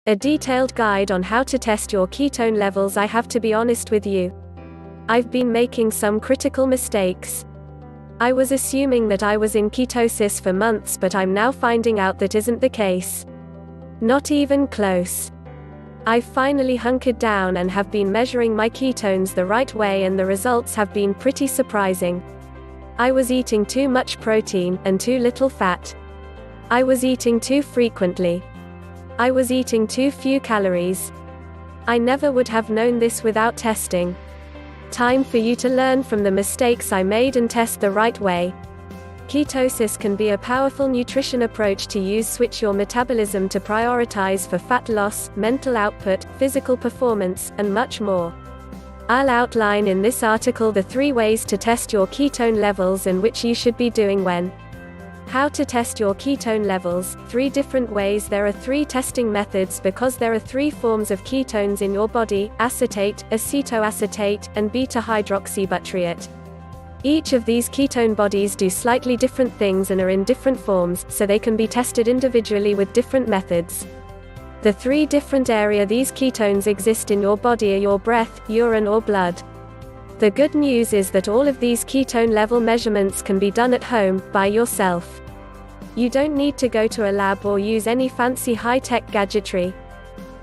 A detailed guide on how to test your ketone levels. I have to be honest with you. I've been making some critical mistakes. I was assuming that I was in ketosis for months, but I'm now finding out that isn't the case. Not even close. I've finally hunkered down and have been measuring my ketones the right way, and the results have been pretty surprising. I was eating too much protein and too little fat. I was eating too frequently. I was eating too few calories. I never would have known this without testing. Time for you to learn from the mistakes I made and test the right way. Ketosis can be a powerful nutrition approach to use. Switch your metabolism to prioritize for fat loss, mental output, physical performance, and much more. I'll outline in this article the 3 ways to test your ketone levels and which you should be doing when. How to test your ketone levels. 3 different ways. There are 3 testing methods because there are 3 forms of ketones in your body: acetate, acetoacetate, and beta-hydroxybutyrate. Each of these ketone bodies do slightly different things and are in different forms, so they can be tested individually with different methods. The 3 different areas these ketones exist in your body are your breath, urine, or blood. The good news is that all of these ketone level measurements can be done at home, by yourself. You don't need to go to a lab or use any fancy high-tech gadgetry.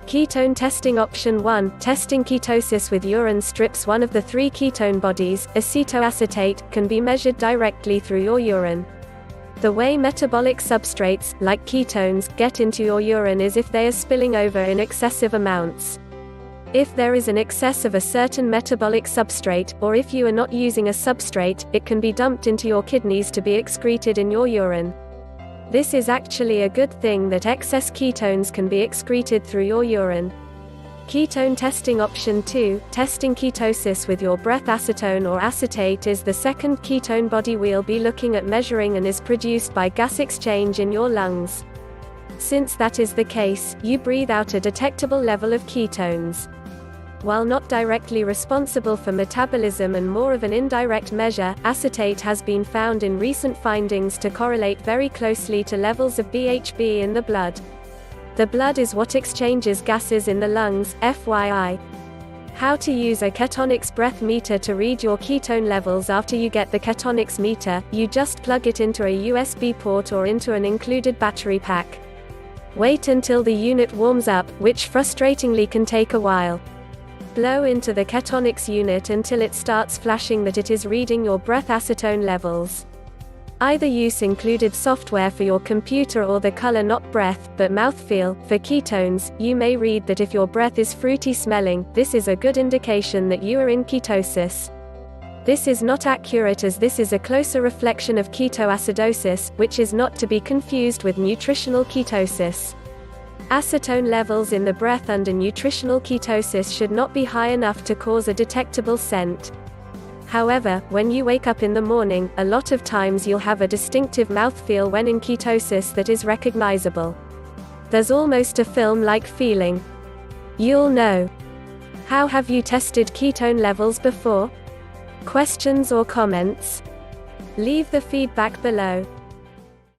Ketone testing. Option 1. Testing ketosis with urine strips. One of the 3 ketone bodies, acetoacetate, can be measured directly through your urine. The way metabolic substrates, like ketones, get into your urine is if they are spilling over in excessive amounts. If there is an excess of a certain metabolic substrate, or if you are not using a substrate, it can be dumped into your kidneys to be excreted in your urine. This is actually a good thing that excess ketones can be excreted through your urine. Ketone testing. Option 2. Testing ketosis with your breath. Acetone or acetate is the second ketone body we'll be looking at measuring and is produced by gas exchange in your lungs. Since that is the case, you breathe out a detectable level of ketones. While not directly responsible for metabolism and more of an indirect measure, acetate has been found in recent findings to correlate very closely to levels of BHB in the blood. The blood is what exchanges gases in the lungs, FYI. How to use a ketonics breath meter to read your ketone levels. After you get the ketonics meter, you just plug it into a USB port or into an included battery pack. Wait until the unit warms up, which frustratingly can take a while. Blow into the ketonics unit until it starts flashing that it is reading your breath acetone levels. Either use included software for your computer or the color not breath, but mouthfeel. For ketones, you may read that if your breath is fruity smelling, this is a good indication that you are in ketosis. This is not accurate, as this is a closer reflection of ketoacidosis, which is not to be confused with nutritional ketosis. Acetone levels in the breath under nutritional ketosis should not be high enough to cause a detectable scent. However, when you wake up in the morning, a lot of times you'll have a distinctive mouthfeel when in ketosis that is recognizable. There's almost a film-like feeling. You'll know. How have you tested ketone levels before? Questions or comments? Leave the feedback below.